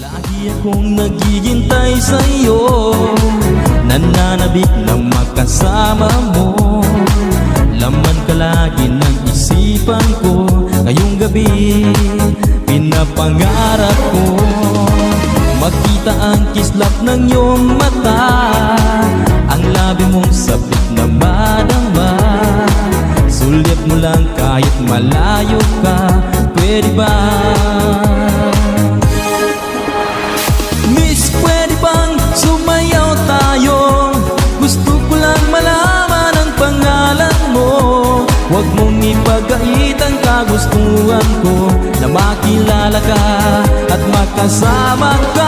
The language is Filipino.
Lagi akong naghihintay sa'yo, nananabik na makasama mo. Laman ka lagi ng isipan ko, ngayong gabi pinapangarap ko. Magkita ang kislap ng iyong mata, ang labi mong sabik na madama. Sulyap mo lang kahit malayo ka, pwede ba? Miss, pwede bang sumayaw tayo? Gusto ko lang malaman ang pangalan mo. Huwag mong ipagait ang kagustuhan ko, na makilala ka at makasama ka.